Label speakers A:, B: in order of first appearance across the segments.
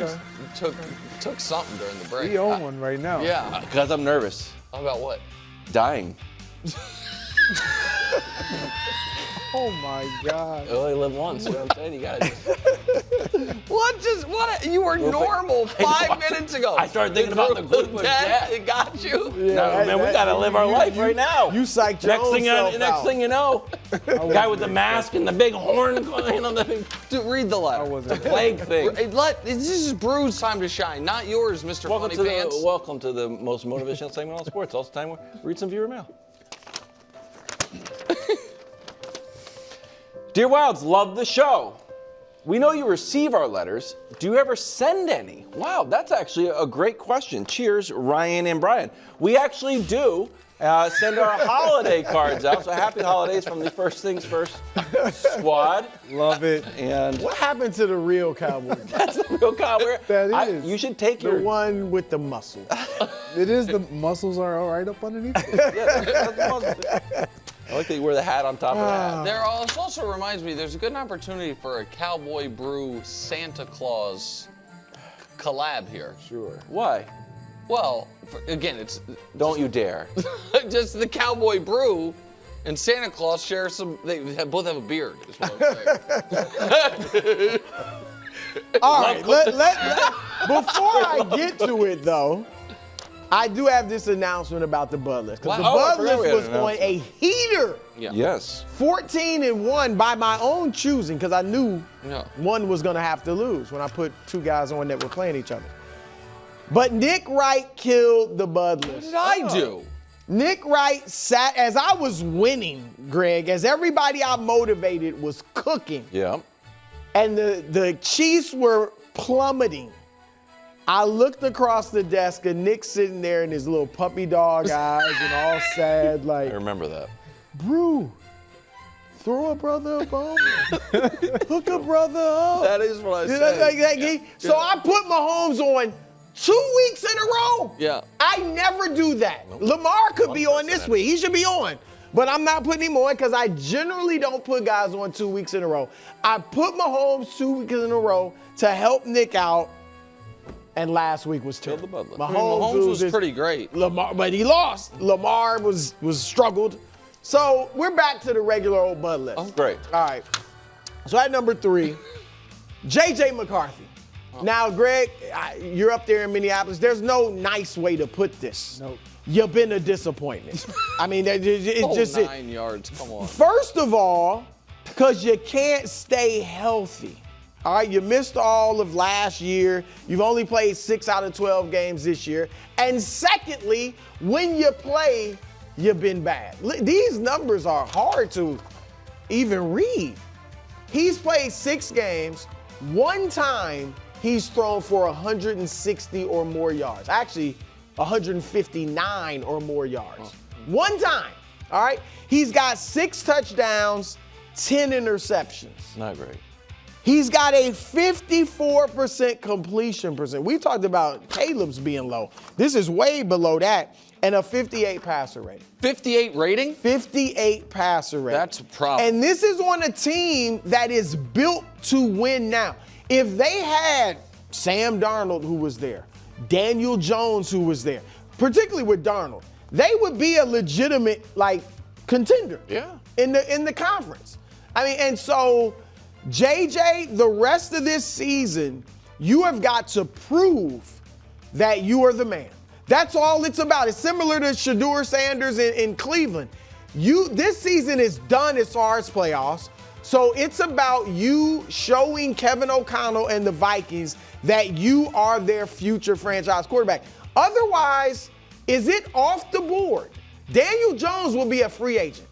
A: Wildes took something during the break.
B: We own one right now.
A: Yeah.
C: Because I'm nervous.
A: How about what?
C: Dying.
B: Oh my God.
C: You only live once. You know what I'm saying? You gotta just...
A: What? You were normal 5 minutes ago.
C: I started thinking about the group of
A: that. It got you.
B: Yeah,
C: No, man, we gotta live our life right now.
B: You psyched your own self
C: Next
B: out.
C: thing you know, guy with the mask and the big horn going on the big
A: Dude, read the letter.
B: I wasn't there.
C: plague thing.
A: This is Brew's time to shine, not yours, Mr. Funny Pants.
C: Welcome to the most motivational segment on sports. Also time we read some viewer mail. Dear Wildes, love the show. We know you receive our letters. Do you ever send any? Wow, that's actually a great question. Cheers, Ryan and Brian. We actually do send our holiday cards out. So happy holidays from the First Things First squad.
B: Love it.
C: And
D: What happened to the real cowboy?
C: that's the real cowboy.
B: That is.
C: You should take
D: The
C: your
D: one with the muscle.
B: It is. The muscles are all right up underneath it.
C: Yeah, that's I like that you wear the hat on top of that.
A: It also reminds me, there's a good opportunity for a Cowboy Brew Santa Claus collab here.
B: Sure.
C: Why?
A: Well, again, it's
C: Don't you dare.
A: just the Cowboy Brew and Santa Claus share some. Both have a beard. Is what I'm saying.
D: All right, before I get to it, though, I do have this announcement about the Bud List. Because the
C: Wow. Oh, I
D: Bud
C: forgot we
D: List
C: had
D: was
C: an
D: on a heater.
A: Yeah.
C: Yes.
D: 14-1 by my own choosing, because I knew
A: Yeah.
D: one was going to have to lose when I put two guys on that were playing each other. But Nick Wright killed the Bud List.
A: What did I do?
D: Nick Wright sat, as I was winning, Greg, as everybody I motivated was cooking,
C: Yeah.
D: and the Chiefs were plummeting. I looked across the desk and Nick's sitting there in his little puppy dog eyes and all sad,
C: I
D: like,
C: remember that.
D: Brew, throw a brother a bone, hook a brother up.
A: That is what I
D: You know,
A: said.
D: So I put Mahomes on 2 weeks in a row.
A: Yeah.
D: I never do that. Lamar could be on this week. He should be on. But I'm not putting him on because I generally don't put guys on 2 weeks in a row. I put Mahomes 2 weeks in a row to help Nick out. And last week was terrible.
C: the Bud List.
A: Mahomes was pretty great.
D: Lamar, but he lost. Lamar was struggled. So we're back to the regular old Bud List.
C: Oh, great.
D: All right. So at number 3, J.J. McCarthy. Now, Greg, you're up there in Minneapolis. There's no nice way to put this.
B: Nope.
D: You've been a disappointment. I mean, it's just
A: 9 yards. Come on.
D: First of all, because you can't stay healthy. All right, you missed all of last year. You've only played 6 out of 12 games this year. And secondly, when you play, you've been bad. These numbers are hard to even read. He's played 6 games. One time, he's thrown for 160 or more yards. Actually, 159 or more yards. One time, all right? He's got 6 touchdowns, 10 interceptions.
C: Not great.
D: He's got a 54% completion percent. We talked about Caleb's being low. This is way below that. And a 58 passer rating.
A: 58 rating?
D: 58 passer rating.
A: That's a problem.
D: And this is on a team that is built to win now. If they had Sam Darnold, who was there, Daniel Jones, who was there, particularly with Darnold, they would be a legitimate, contender.
A: Yeah.
D: In the conference. I mean, and so JJ, the rest of this season, you have got to prove that you are the man. That's all it's about. It's similar to Shedeur Sanders in Cleveland. This season is done as far as playoffs. So it's about you showing Kevin O'Connell and the Vikings that you are their future franchise quarterback. Otherwise, is it off the board? Daniel Jones will be a free agent.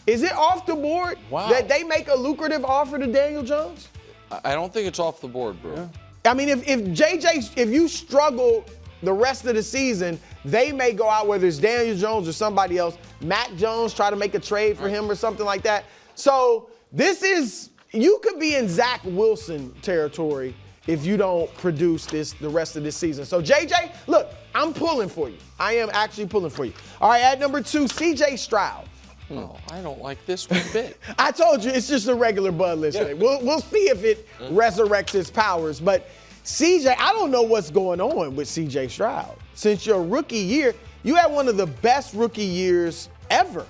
D: Is it off the board that they make a lucrative offer to Daniel Jones?
A: I don't think it's off the board, bro.
D: Yeah. I mean, if you struggle the rest of the season, they may go out, whether it's Daniel Jones or somebody else, Mac Jones, try to make a trade for him or something like that. So you could be in Zach Wilson territory if you don't produce the rest of this season. So JJ, look, I'm pulling for you. I am actually pulling for you. All right, at number 2, CJ Stroud.
A: Oh, I don't like this one bit.
D: I told you, it's just a regular Bud List. Yeah. We'll see if it resurrects its powers. But CJ, I don't know what's going on with CJ Stroud. Since your rookie year, you had one of the best rookie years ever.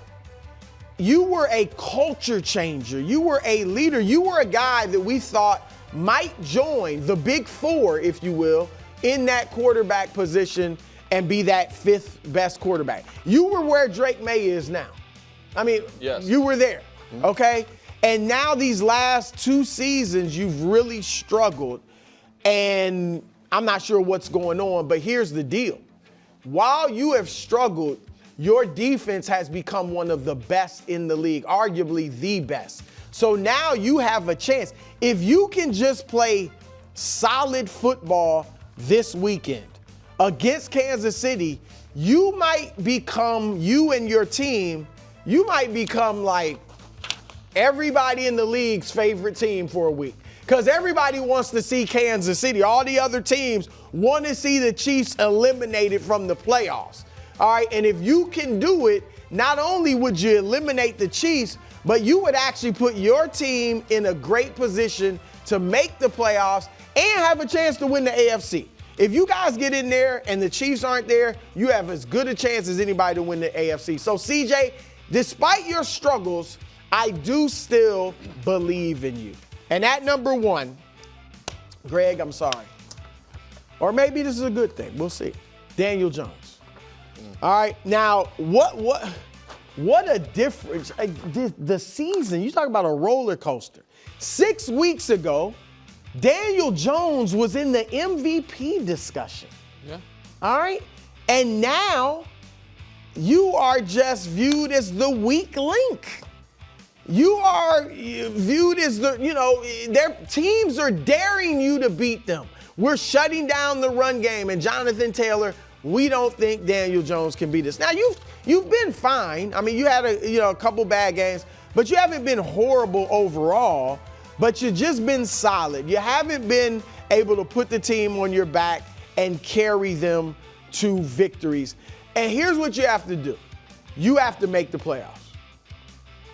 D: You were a culture changer. You were a leader. You were a guy that we thought might join the big four, if you will, in that quarterback position and be that fifth best quarterback. You were where Drake May is now. I mean,
A: yes.
D: You were there, okay? And now these last 2 seasons, you've really struggled, and I'm not sure what's going on, but here's the deal. While you have struggled, your defense has become one of the best in the league, arguably the best. So now you have a chance. If you can just play solid football this weekend against Kansas City, you might become, you and your team, you might become like everybody in the league's favorite team for a week. Because everybody wants to see Kansas City. All the other teams want to see the Chiefs eliminated from the playoffs. All right, and if you can do it, not only would you eliminate the Chiefs, but you would actually put your team in a great position to make the playoffs and have a chance to win the AFC. If you guys get in there and the Chiefs aren't there, you have as good a chance as anybody to win the AFC. So, CJ, despite your struggles, I do still believe in you. And at number 1, Greg, I'm sorry. Or maybe this is a good thing. We'll see. Daniel Jones. All right. Now, what a difference. The season, you talk about a roller coaster. 6 weeks ago, Daniel Jones was in the MVP discussion.
A: Yeah.
D: All right. And now you are just viewed as the weak link. You are viewed as their teams are daring you to beat them. We're shutting down the run game. And Jonathan Taylor, we don't think Daniel Jones can beat us. Now, you've been fine. I mean, you had a couple bad games, but you haven't been horrible overall, but you've just been solid. You haven't been able to put the team on your back and carry them to victories. And here's what you have to do. You have to make the playoffs.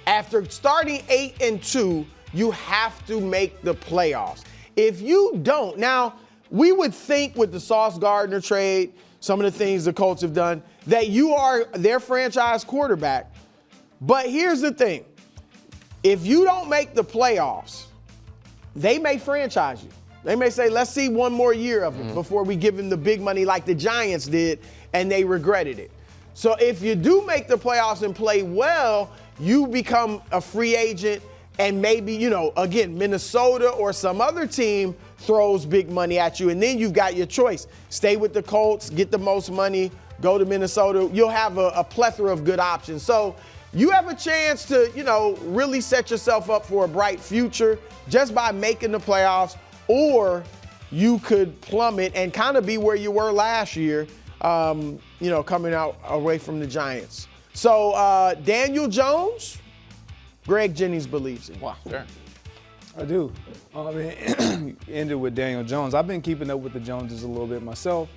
D: After starting 8-2, you have to make the playoffs. If you don't, now, we would think with the Sauce Gardner trade, some of the things the Colts have done, that you are their franchise quarterback. But here's the thing. If you don't make the playoffs, they may franchise you. They may say, let's see one more year of him before we give him the big money like the Giants did, and they regretted it. So if you do make the playoffs and play well, you become a free agent, and maybe, again, Minnesota or some other team throws big money at you, and then you've got your choice. Stay with the Colts, get the most money, go to Minnesota. You'll have a plethora of good options. So you have a chance to, really set yourself up for a bright future just by making the playoffs, or you could plummet and kind of be where you were last year, coming out away from the Giants. So Daniel Jones, Greg Jennings believes in.
A: Wow, fair.
B: I do. I mean, ended with Daniel Jones. I've been keeping up with the Joneses a little bit myself,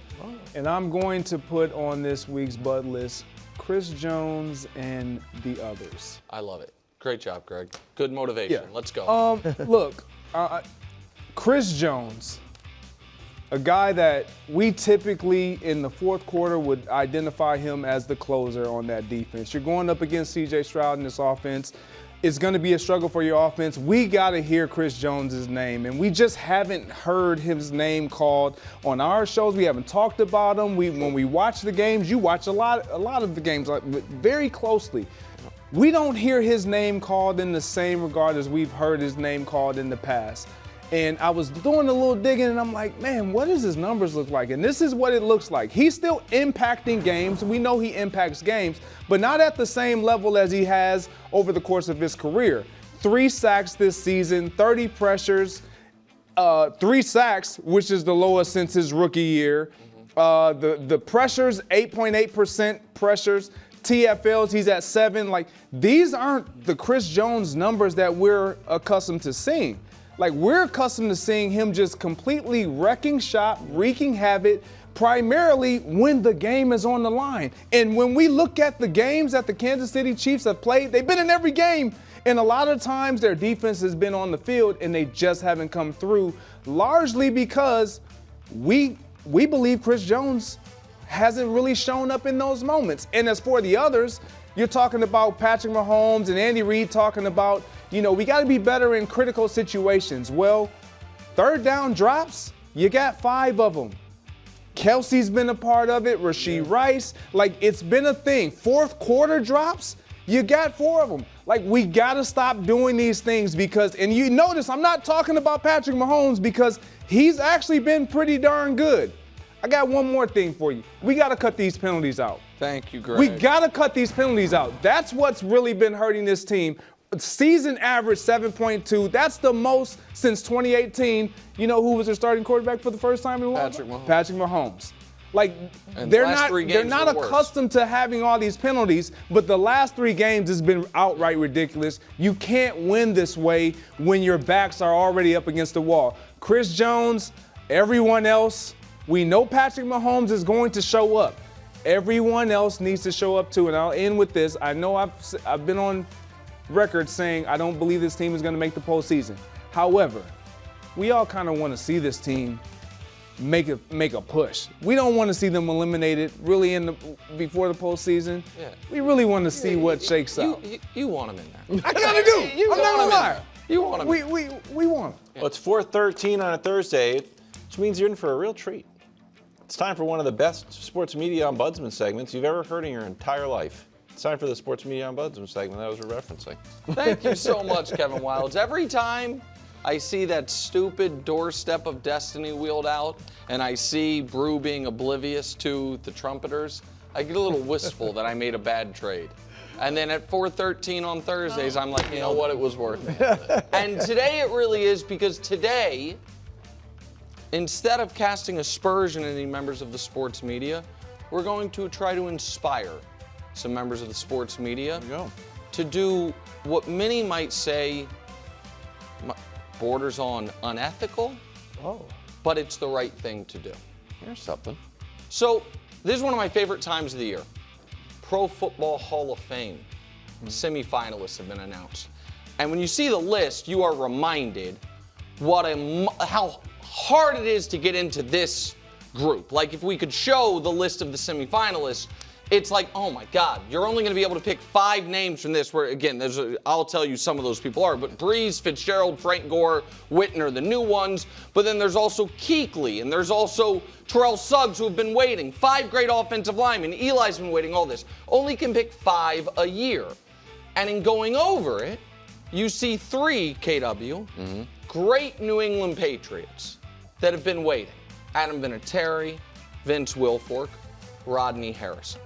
B: and I'm going to put on this week's Bud list Chris Jones and the others.
A: I love it. Great job, Greg. Good motivation. Yeah. Let's go.
B: Look, Chris Jones, a guy that we typically in the fourth quarter would identify him as the closer on that defense. You're going up against C.J. Stroud in this offense. It's going to be a struggle for your offense. We got to hear Chris Jones' name, and we just haven't heard his name called on our shows. We haven't talked about him. When we watch the games, you watch a lot of the games very closely. We don't hear his name called in the same regard as we've heard his name called in the past. And I was doing a little digging, and I'm like, man, what does his numbers look like? And this is what it looks like. He's still impacting games. We know he impacts games, but not at the same level as he has over the course of his career. 3 sacks this season, 30 pressures, 3 sacks, which is the lowest since his rookie year. The pressures, 8.8% pressures. TFLs, he's at 7. Like, these aren't the Chris Jones numbers that we're accustomed to seeing. Like, we're accustomed to seeing him just completely wrecking shop, wreaking havoc, primarily when the game is on the line. And when we look at the games that the Kansas City Chiefs have played, they've been in every game. And a lot of times their defense has been on the field and they just haven't come through, largely because we believe Chris Jones hasn't really shown up in those moments. And as for the others, you're talking about Patrick Mahomes and Andy Reid talking about, we got to be better in critical situations. Well, third down drops, you got 5 of them. Kelsey's been a part of it, Rashee Rice, it's been a thing. Fourth quarter drops, you got 4 of them. We got to stop doing these things because, and you notice I'm not talking about Patrick Mahomes because he's actually been pretty darn good. I got one more thing for you. We got to cut these penalties out.
A: Thank you, Greg.
B: We got to cut these penalties out. That's what's really been hurting this team. Season average 7.2. That's the most since 2018. You know who was their starting quarterback for the first time in a while?
A: Patrick Mahomes.
B: Patrick Mahomes.
A: And
B: They're
A: last
B: not
A: 3 games
B: they're not
A: were worse.
B: accustomed to having all these penalties, but the last 3 games has been outright ridiculous. You can't win this way when your backs are already up against the wall. Chris Jones, everyone else, we know Patrick Mahomes is going to show up. Everyone else needs to show up too. And I'll end with this. I know I've been on record saying I don't believe this team is going to make the postseason. However, we all kind of want to see this team make a push. We don't want to see them eliminated really before the postseason. Yeah. We really want to see what shakes out.
A: You want them in there.
B: I kind of do. I'm not gonna lie.
A: You want them.
B: We want them.
C: Well, it's 4:13 on a Thursday, which means you're in for a real treat. It's time for one of the best sports media ombudsman segments you've ever heard in your entire life. It's time for the sports media ombudsman segment that was referencing.
A: Thank you so much, Kevin Wildes. Every time I see that stupid doorstep of destiny wheeled out, and I see Brew being oblivious to the trumpeters, I get a little wistful that I made a bad trade. And then at 4:13 on Thursdays, I'm like, you know what, it was worth it. And today it really is, because today, instead of casting aspersion on any members of the sports media, we're going to try to inspire some members of the sports media to do what many might say borders on unethical, but it's the right thing to do.
C: Here's something.
A: So this is one of my favorite times of the year. Pro Football Hall of Fame semifinalists have been announced. And when you see the list, you are reminded how hard it is to get into this group. Like, if we could show the list of the semifinalists, it's like, oh my God, you're only going to be able to pick 5 names from this, where, again, I'll tell you some of those people are, but Breeze, Fitzgerald, Frank Gore, Witten are the new ones, but then there's also Kuechly, and there's also Terrell Suggs, who have been waiting, 5 great offensive linemen, Eli's been waiting, all this. Only can pick 5 a year. And in going over it, you see 3, KW, great New England Patriots that have been waiting. Adam Vinatieri, Vince Wilfork, Rodney Harrison.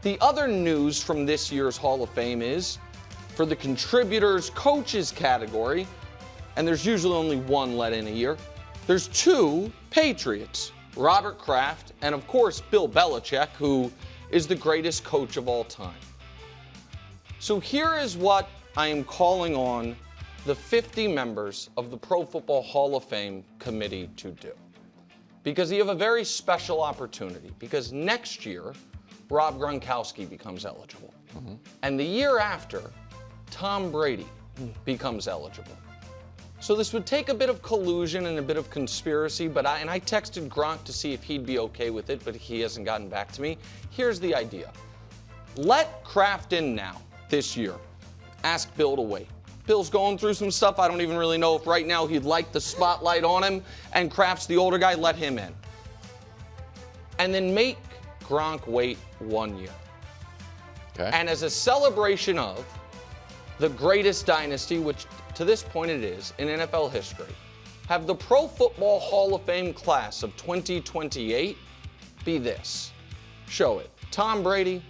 A: The other news from this year's Hall of Fame is, for the contributors coaches category, and there's usually only 1 let in a year, there's 2 Patriots, Robert Kraft and, of course, Bill Belichick, who is the greatest coach of all time. So here is what I am calling on the 50 members of the Pro Football Hall of Fame committee to do. Because you have a very special opportunity, because next year, Rob Gronkowski becomes eligible. And the year after, Tom Brady becomes eligible. So this would take a bit of collusion and a bit of conspiracy, but I texted Gronk to see if he'd be okay with it, but he hasn't gotten back to me. Here's the idea. Let Kraft in now, this year. Ask Bill to wait. Bill's going through some stuff. I don't even really know if right now he'd like the spotlight on him, and Kraft's the older guy, let him in. And then make Gronk wait 1 year.
C: Okay.
A: And as a celebration of the greatest dynasty, which to this point it is, in NFL history, have the Pro Football Hall of Fame class of 2028 be this. Show it. Tom Brady,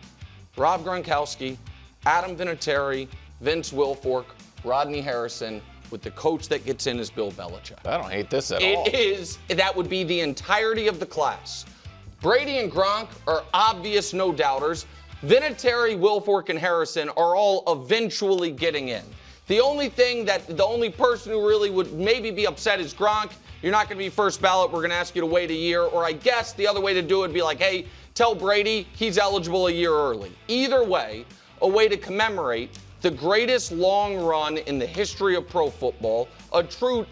A: Rob Gronkowski, Adam Vinatieri, Vince Wilfork, Rodney Harrison, with the coach that gets in is Bill Belichick.
C: I don't hate this at all.
A: That would be the entirety of the class. Brady and Gronk are obvious no-doubters. Vinatieri, Wilfork, and Harrison are all eventually getting in. The only person who really would maybe be upset is Gronk. You're not going to be first ballot. We're going to ask you to wait a year. Or I guess the other way to do it would be like, hey, tell Brady he's eligible a year early. Either way, a way to commemorate the greatest long run in the history of pro football, a true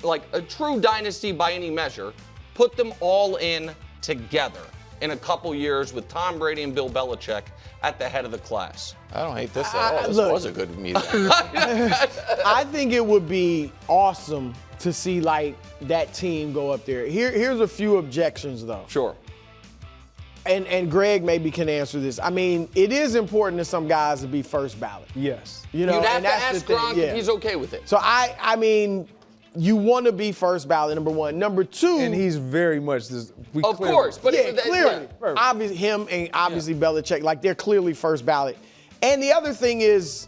A: dynasty by any measure, put them all in together in a couple years with Tom Brady and Bill Belichick at the head of the class.
C: I don't hate this at all. This
D: look.
C: was a good meeting.
D: I think it would be awesome to see like that team go up there. Here's a few objections though.
A: Sure.
D: And Greg maybe can answer this. I mean, it is important to some guys to be first ballot.
B: Yes.
D: You know,
A: You'd have
D: and
A: to
D: that's
A: ask
D: the thing.
A: Gronk if he's okay with it.
D: So I mean, you want to be first ballot, number one. Number two.
B: And he's very much this.
A: Of course, but
D: yeah, clearly.
B: yeah.
D: Obviously, him and obviously Belichick, like they're clearly first ballot. And the other thing is,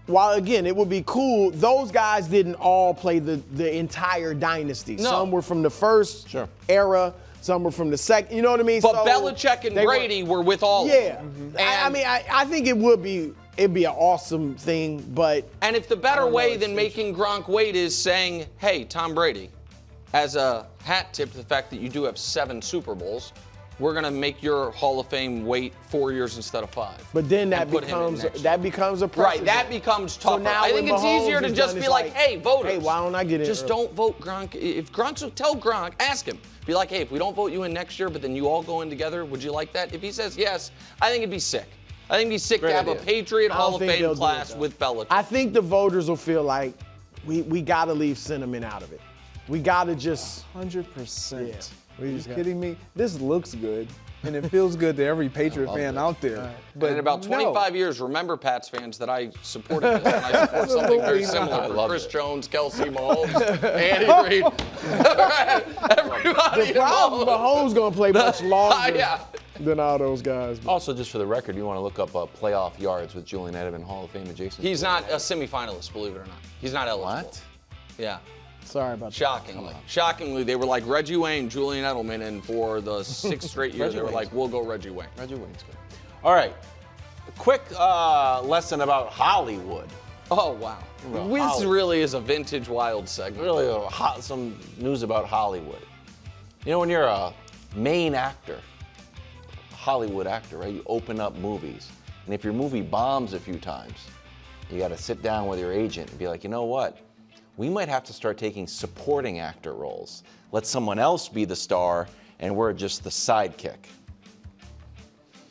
D: while again, it would be cool, those guys didn't all play the entire dynasty.
A: No.
D: Some were from the first era, some were from the second, you know what I mean?
A: But
D: So
A: Belichick and
D: they
A: Brady were with all of
D: Yeah.
A: them.
D: I mean, I think it'd be an awesome thing, but
A: And if the better
D: don't know,
A: way
D: it's
A: than making Gronk wait is saying, hey, Tom Brady, as a hat tip to the fact that you do have 7 Super Bowls, we're going to make your Hall of Fame wait 4 years instead of 5.
D: but then that
A: and put him in
D: becomes
A: next
D: a
A: year.
D: precedent.
A: Right, that becomes tougher.
D: now
A: I think
D: when
A: it's
D: Mahomes
A: easier to
D: is
A: just
D: done,
A: be
D: it's
A: like,
D: like,
A: hey, voters.
D: hey, why don't I get in
A: Just
D: early?
A: don't vote Gronk. If Gronk's, tell Gronk, ask him. Be like, hey, if we don't vote you in next year, but then you all go in together, would you like that? If he says yes, I think it'd be sick. I think it'd be sick
C: Great
A: to have
C: idea.
A: a Patriot
D: I
A: Hall
D: don't
A: of
D: think
A: Fame
D: they'll do
A: class
D: it, though.
A: with Belichick.
D: I think the voters will feel like we got to leave sentiment out of it. We got to just
B: 100%.
D: Yeah.
B: Are you kidding me? This looks good, and it feels good to every Patriot fan out there. But
A: And in about 25 years, remember, Pats fans, that I supported this, and I support something very similar for Chris Jones, Kelsey, Mahomes, Andy Reid. Everybody
D: the problem.
A: involved.
D: Mahomes gonna play much longer
A: Yeah.
D: than all those guys.
C: Also, just for the record, you want to look up playoff yards with Julian Edelman, Hall of Fame adjacent.
A: He's not a semifinalist, believe it or not. He's not eligible.
C: What?
A: Yeah.
D: Sorry about that.
A: Shockingly. Shockingly, they were like Reggie Wayne, Julian Edelman, and for the 6th straight year,
C: Reggie
A: they were
C: Wayne's
A: like, we'll go Reggie Wayne.
C: Reggie Wayne's good. All right. A quick lesson about Hollywood.
A: Oh, wow.
C: Well,
A: This
C: Hollywood.
A: really is a vintage wild segment.
C: Really, some news about Hollywood. You know, when you're a main actor, a Hollywood actor, right? You open up movies. And if your movie bombs a few times, you got to sit down with your agent and be like, you know what? We might have to start taking supporting actor roles. Let someone else be the star, and we're just the sidekick.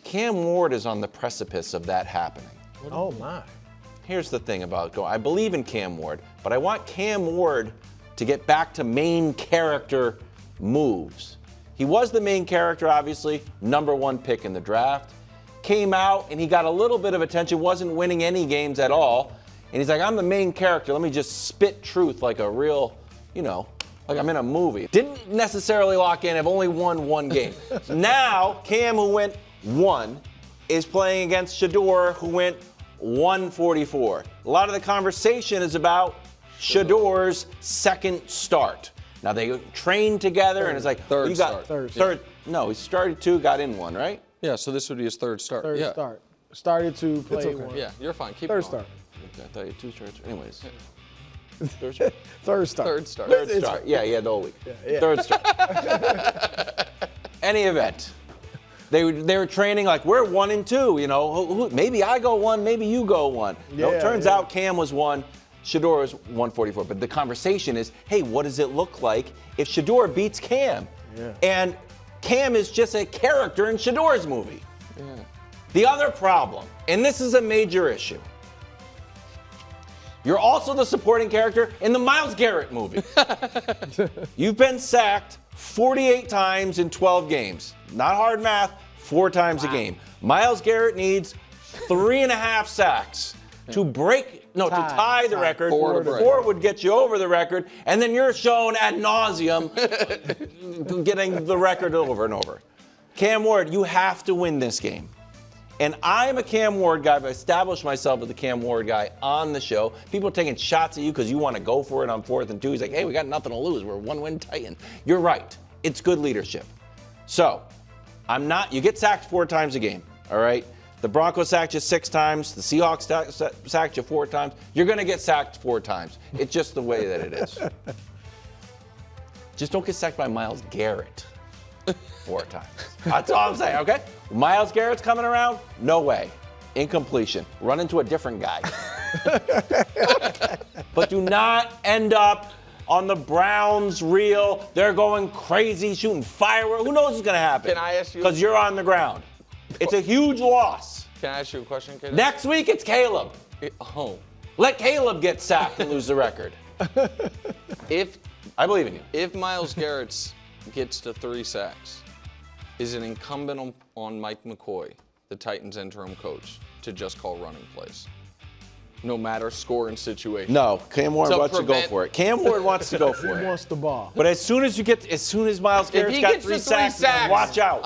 C: Cam Ward is on the precipice of that happening.
D: Oh my.
C: Here's the thing about I believe in Cam Ward, but I want Cam Ward to get back to main character moves. He was the main character, obviously, #1 pick in the draft. Came out and he got a little bit of attention, wasn't winning any games at all. And he's like, I'm the main character. Let me just spit truth like a real, like I'm in a movie. Didn't necessarily lock in. I've only won 1 game. So now, Cam, who went 1, is playing against Shador, who went 144. A lot of the conversation is about Shador's second start. Now, they trained together, and it's like,
A: Third
C: you got
A: start.
C: Third. No, he started 2, got in 1, right?
A: Yeah, so this would be his 3rd start.
D: Third
A: yeah.
D: start. Started to play
B: okay.
D: one.
A: Yeah, you're fine. Keep
B: Third
A: going.
B: start.
C: I thought you had 2 starts. Anyways. Third start.
D: Third start.
A: Third start.
C: Third
D: It's-
C: start. Yeah, the whole week.
D: yeah.
C: Third start. Any event. They were training like, we're 1 and 2, maybe I go 1, maybe you go 1. No, it turns out Cam was 1, Shador was 144. But the conversation is, hey, what does it look like if Shador beats Cam?
D: Yeah.
C: And Cam is just a character in Shador's movie. Yeah. The other problem, and this is a major issue, you're also the supporting character in the Myles Garrett movie. You've been sacked 48 times in 12 games. Not hard math, 4 times a game. Myles Garrett needs 3.5 sacks to tie the record.
A: 4 to break.
C: 4 would get you over the record, and then you're shown ad nauseum getting the record over and over. Cam Ward, you have to win this game. And I'm a Cam Ward guy. I've established myself as the Cam Ward guy on the show. People are taking shots at you because you want to go for it on 4th and 2. He's like, hey, we got nothing to lose. We're a 1-win Titan. You're right. It's good leadership. So, you get sacked 4 times a game, all right? The Broncos sacked you 6 times. The Seahawks sacked you 4 times. You're going to get sacked 4 times. It's just the way that it is. Just don't get sacked by Myles Garrett 4 times. That's all I'm saying, okay? Myles Garrett's coming around? No way. Incompletion. Run into a different guy. But do not end up on the Browns reel. They're going crazy, shooting fireworks. Who knows what's going to happen?
A: Can I ask you?
C: Because you're on the ground. It's a huge loss.
A: Can I ask you a question, kid?
C: Next week, it's Caleb.
A: Oh.
C: Let Caleb get sacked and lose the record. I believe in you.
A: If Myles Garrett gets to 3 sacks, is it incumbent on Mike McCoy, the Titans interim coach, to just call running plays? No matter score and situation.
C: No, Cam Ward wants to go for it. Cam Ward wants to go for
D: He
C: it.
D: wants the ball.
C: But as soon as Myles Garrett's got 3 sacks, watch out.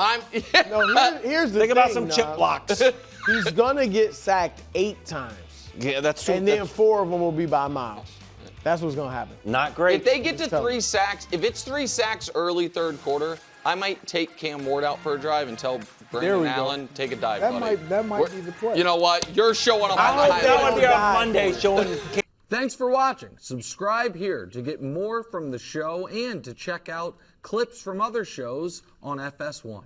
D: No, here's the thing.
C: Think about some
D: Nas.
C: chip blocks.
D: He's gonna get sacked 8 times.
C: Yeah, that's true.
D: And then 4 of them will be by Myles. That's what's gonna happen.
C: Not great.
A: If they get to 3 sacks, if it's 3 sacks early third quarter, I might take Cam Ward out for a drive and tell Brandon Allen, take a dive, buddy.
B: That might be the play.
A: You know what? You're showing up on the
C: I
A: highlight.
C: want to be on Monday showing.
E: Thanks for watching. Subscribe here to get more from the show and to check out clips from other shows on FS1.